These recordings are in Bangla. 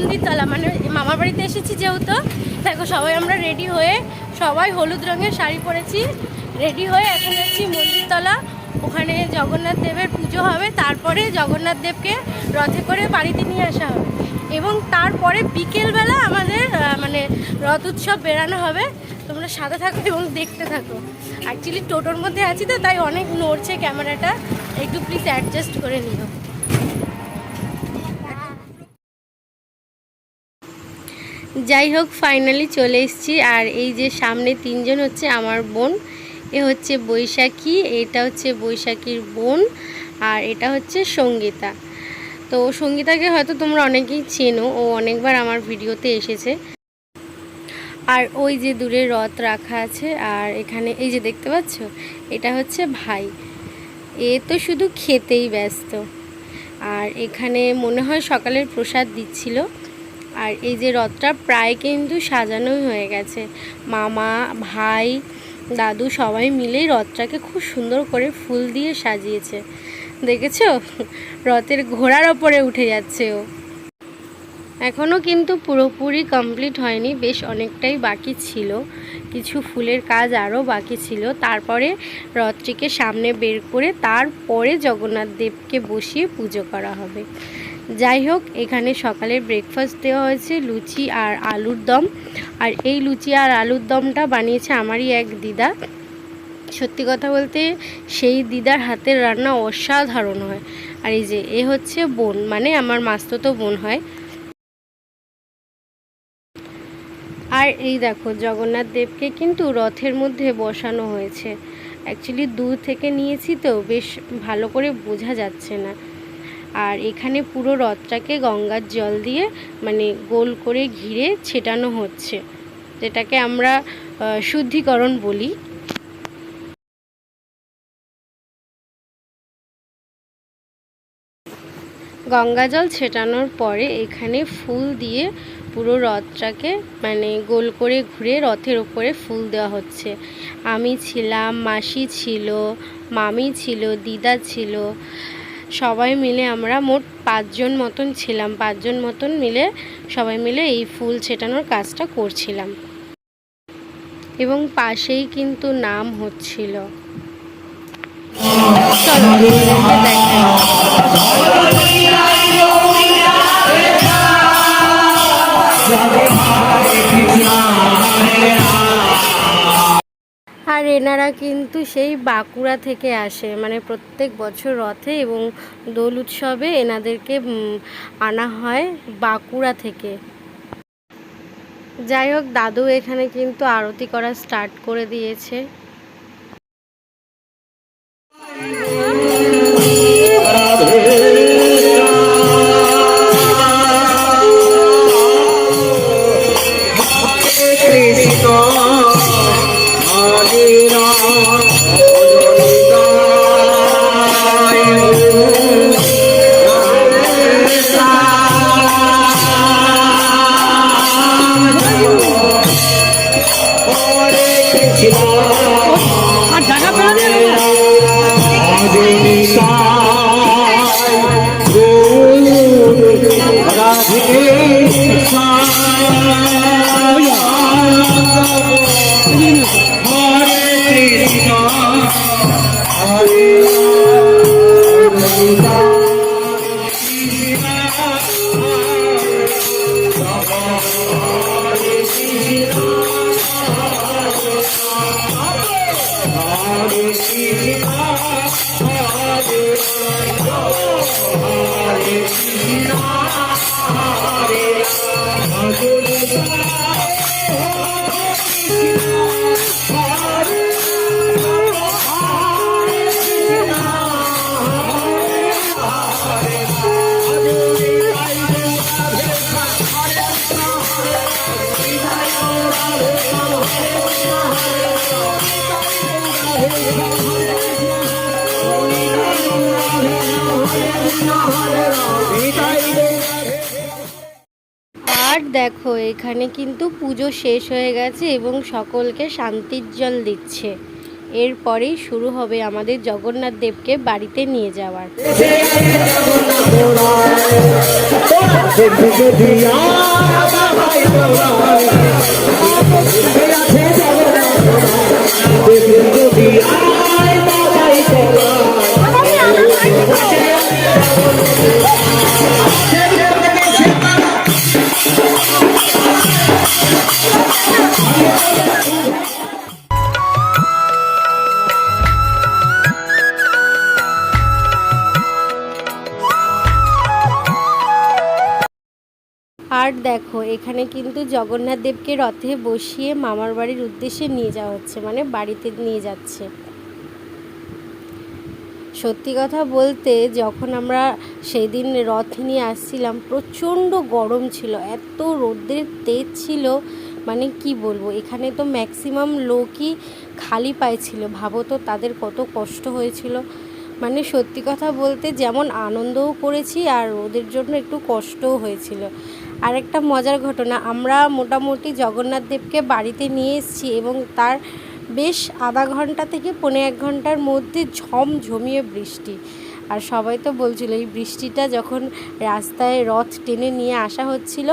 মন্দিরতলা, মানে মামার বাড়িতে এসেছি যেহেতু। দেখো সবাই আমরা রেডি হয়ে, সবাই হলুদ রঙের শাড়ি পরেছি, রেডি হয়ে এখন যাচ্ছি মন্দিরতলা। ওখানে জগন্নাথ দেবের পুজো হবে, তারপরে জগন্নাথ দেবকে রথে করে বাড়িতে নিয়ে আসা হবে এবং তারপরে বিকেলবেলা আমাদের মানে রথ উৎসব বেরানো হবে। তোমরা সাথে থাকো এবং দেখতে থাকো। অ্যাকচুয়ালি টোটোর মধ্যে আছি তো, তাই অনেক নড়ছে ক্যামেরাটা, একটু প্লিজ অ্যাডজাস্ট করে নিও। যাই হোক, ফাইনালি চলে এসেছি। আর এই যে সামনে তিনজন হচ্ছে আমার বোন, এ হচ্ছে বৈশাখী, এটা হচ্ছে বৈশাখীর বোন, আর এটা হচ্ছে সঙ্গীতা। তো সঙ্গীতাকে হয়তো তোমরা অনেকেই চেনো, ও অনেকবার আমার ভিডিওতে এসেছে। আর ওই যে দূরে রথ রাখা আছে, আর এখানে এই যে দেখতে পাচ্ছ, এটা হচ্ছে ভাই। এ তো শুধু খেতেই ব্যস্ত। আর এখানে মনে হয় সকালের প্রসাদ দিচ্ছিল। আর এই যে রথটা প্রায় কিন্তু সাজানোই হয়ে গেছে। মামা, ভাই, দাদু সবাই মিলেই রথটাকে খুব সুন্দর করে ফুল দিয়ে সাজিয়েছে। দেখেছো, রথের ঘোড়ার ওপরে উঠে যাচ্ছে ও। এখনও কিন্তু পুরোপুরি কমপ্লিট হয়নি, বেশ অনেকটাই বাকি ছিল, কিছু ফুলের কাজ আরও বাকি ছিল। তারপরে রথটিকে সামনে বের করে তারপরে জগন্নাথ দেবকে বসিয়ে পুজো করা হবে। যাই হোক, এখানে সকালে ব্রেকফাস্ট দেওয়া হয়েছে লুচি আর আলুর দম। আর এই লুচি আর আলুর দমটা বানিয়েছে আমারই এক দিদা। সত্যি কথা বলতে সেই দিদার হাতের রান্না অসাধারণ হয়। আর এই যে এ হচ্ছে বোন, মানে আমার মাস্তুতো বোন হয়। আর এই দেখো, জগন্নাথ দেবকে কিন্তু রথের মধ্যে বসানো হয়েছে। অ্যাকচুয়ালি দূর থেকে নিয়েছি তো বেশ ভালো করে বোঝা যাচ্ছে না। আর এখানে পুরো রথটাকে গঙ্গার জল দিয়ে মানে গোল করে ঘিরে ছেটানো হচ্ছে, যেটাকে আমরা শুদ্ধিকরণ বলি। গঙ্গা জল ছেটানোর পরে এখানে ফুল দিয়ে পুরো রথটাকে মানে গোল করে ঘুরে রথের ওপরে ফুল দেওয়া হচ্ছে। আমি ছিলাম, মাসি ছিল, মামি ছিল, দিদা ছিল, সবাই মিলে আমরা মোট 5 জন মতন ছিলাম। 5 জন মতন মিলে সবাই মিলে এই ফুল ছেটানোর কাজটা করছিলাম। এবং পাশেই কিন্তু নাম হচ্ছিল। চলো দেখাই। আর এনারা কিন্তু সেই বাঁকুড়া থেকে আসে, মানে প্রত্যেক বছর রথে এবং দোল উৎসবে এনাদেরকে আনা হয় বাঁকুড়া থেকে। যাই হোক, দাদু এখানে কিন্তু আরতি করা স্টার্ট করে দিয়েছে। আর দেখো, এখানে কিন্তু পুজো শেষ হয়ে গেছে এবং সকলকে শান্তির জল দিচ্ছে। এরপরেই শুরু হবে আমাদের জগন্নাথ দেবকে বাড়িতে নিয়ে যাওয়ার। আর দেখো এখানে কিন্তু জগন্নাথ দেবকে রথে বসিয়ে মামার বাড়ির উদ্দেশ্যে নিয়ে যাওয়া হচ্ছে, মানে বাড়িতে নিয়ে যাচ্ছে। সত্যি কথা বলতে যখন আমরা সেই দিন রথ নিয়ে আসছিলাম প্রচণ্ড গরম ছিল, এত রোদের তেজ ছিল, মানে কি বলবো। এখানে তো ম্যাক্সিমাম লোকই খালি পায়ে ছিল, ভাবো তো তাদের কত কষ্ট হয়েছিল। মানে সত্যি কথা বলতে যেমন আনন্দও করেছি আর ওদের জন্য একটু কষ্টও হয়েছিল। আর একটা মজার ঘটনা, আমরা মোটামুটি জগন্নাথ দেবকে বাড়িতে নিয়ে এসেছি এবং তার বেশ আধা ঘন্টা থেকে 1.5 ঘন্টার মধ্যে ঝমঝমিয়ে বৃষ্টি। আর সবাই তো বলছিল এই বৃষ্টিটা যখন রাস্তায় রথ টেনে নিয়ে আসা হচ্ছিল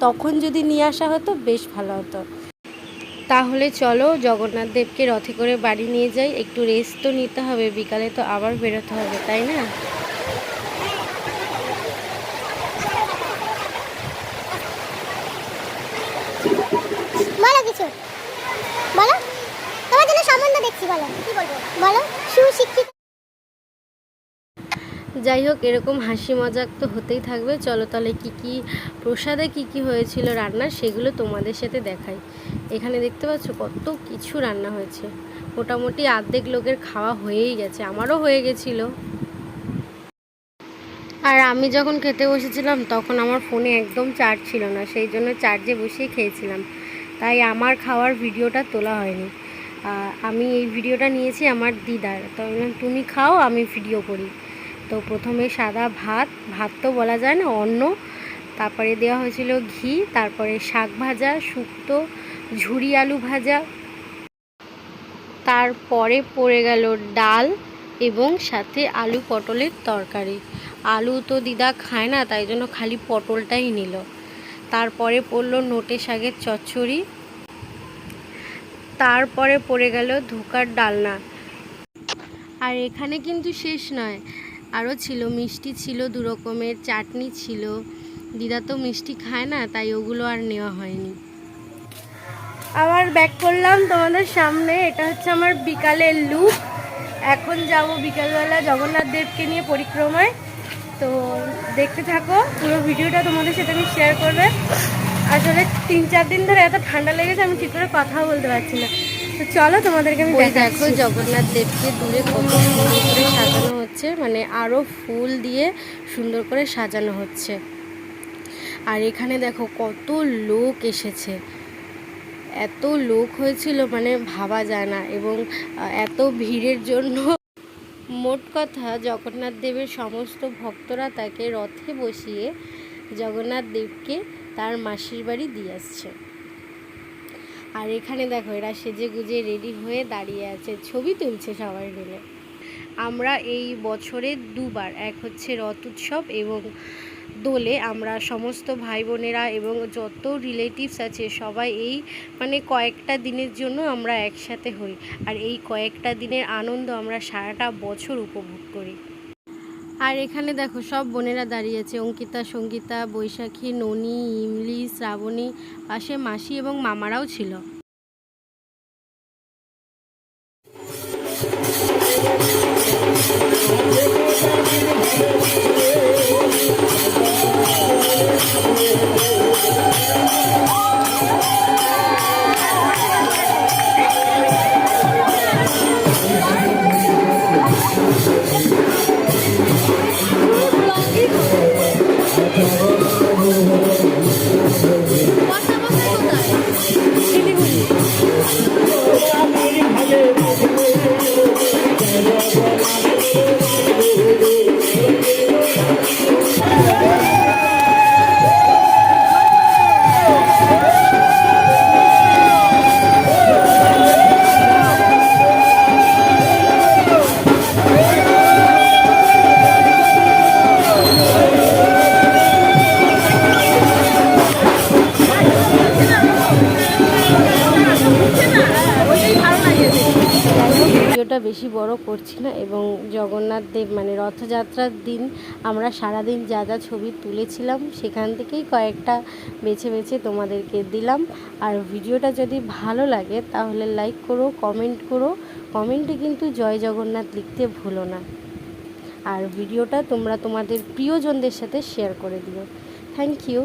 তখন যদি নিয়ে আসা হতো বেশ ভালো হতো। তাহলে চলো জগন্নাথ দেবকে রথে করে বাড়ি নিয়ে যাই, একটু রেস্ট তো নিতে হবে, বিকালে তো আবার বেরোতে হবে, তাই না? বলো কিছু বলো, তোমার জন্য সম্বন্ধ দেখছি, বলো কি বলবো, বলো সুশিক্ষিত। যাই হোক এরকম হাসি মজাক তো হতেই থাকবে। চলো তাহলে কি প্রসাদে কি হয়েছিল রান্না সেগুলো তোমাদের সাথে দেখাই। এখানে দেখতে পাচ্ছ কত কিছু রান্না হয়েছে, মোটামুটি অর্ধেক লোকের খাওয়া হয়েই গেছে, আমারও হয়ে গেছিলো। আর আমি যখন খেতে বসেছিলাম তখন আমার ফোনে একদম চার্জ ছিল না, সেই জন্য চার্জে বসিয়ে খেয়েছিলাম, তাই আমার খাওয়ার ভিডিওটা তোলা হয়নি। আমি এই ভিডিওটা নিয়েছি আমার দিদার, তো তুমি খাও আমি ভিডিও করি। তো প্রথমে সাদা ভাত তো বলা যায় না, অন্ন, তারপরে দেওয়া হয়েছিল ঘি, তারপরে শাক ভাজা, শুক্তো, ঝুরি আলু ভাজা, তারপরে পড়ে গেল ডাল এবং সাথে আলু পটলের তরকারি। আলু তো দিদা খায় না তাই জন্য খালি পটলটাই নিল। তারপরে পড়লো নোটে শাকের চচ্চড়ি, তারপরে পড়ে গেল ধোকার ডালনা। আর এখানে কিন্তু শেষ নয়, আরও ছিল মিষ্টি ছিল, 2 রকমের চাটনি ছিল। দিদা তো মিষ্টি খায় না তাই ওগুলো আর নেওয়া হয়নি। আবার ব্যাক করলাম তোমাদের সামনে, এটা হচ্ছে আমার বিকালের লুক। এখন যাব বিকালবেলা জগন্নাথ দেবকে নিয়ে পরিক্রমায়, তো দেখতে থাকো পুরো ভিডিওটা, তোমাদের সাথে আমি শেয়ার করবে। আসলে 3-4 দিন ধরে এত ঠান্ডা লেগেছে আমি ঠিক করে কথাও বলতে পারছি না, তো চলো তোমাদেরকে আমি দেখো। জগন্নাথ দেবকে দূরে কত সুন্দর করে সাজানো হচ্ছে, মানে আরও ফুল দিয়ে সুন্দর করে সাজানো হচ্ছে। আর এখানে দেখো কত লোক এসেছে, এত লোক হয়েছিল মানে ভাবা যায় না, এবং এত ভিড়ের জন্য মোট কথা জগন্নাথ দেবের সমস্ত ভক্তরা তাকে রথে বসিয়ে জগন্নাথ দেবকে তার মাসির বাড়ি দিয়ে আসছে। আর এখানে দেখো এরা সেজে গুজে রেডি হয়ে দাঁড়িয়ে আছে, ছবি তুলছে সবাই মিলে। আমরা এই বছরে 2 বার, এক হচ্ছে রথ উৎসব এবং দোলে, আমরা সমস্ত ভাই বোনেরা এবং যত রিলেটিভস আছে সবাই এই মানে কয়েকটা দিনের জন্য আমরা একসাথে হই, আর এই কয়েকটা দিনের আনন্দ আমরা সারাটা বছর উপভোগ করি। আর এখানে দেখো সব বোনেরা দাঁড়িয়েছে, অঙ্কিতা, সঙ্গীতা, বৈশাখী, ননি, ইমলি, শ্রাবণী, পাশে মাসি এবং মামারাও ছিল। শিলিগুড়ি। বেশি বড় করছি না। এবং জগন্নাথ দেব মানে রথযাত্রার দিন আমরা সারাদিন যা যা ছবি তুলেছিলাম সেখান থেকেই কয়েকটা বেছে বেছে তোমাদেরকে দিলাম। আর ভিডিওটা যদি ভালো লাগে তাহলে লাইক করো, কমেন্ট করো, কমেন্টে কিন্তু জয় জগন্নাথ লিখতে ভুলো না। আর ভিডিওটা তোমরা তোমাদের প্রিয়জনদের সাথে শেয়ার করে দিও। Thank you.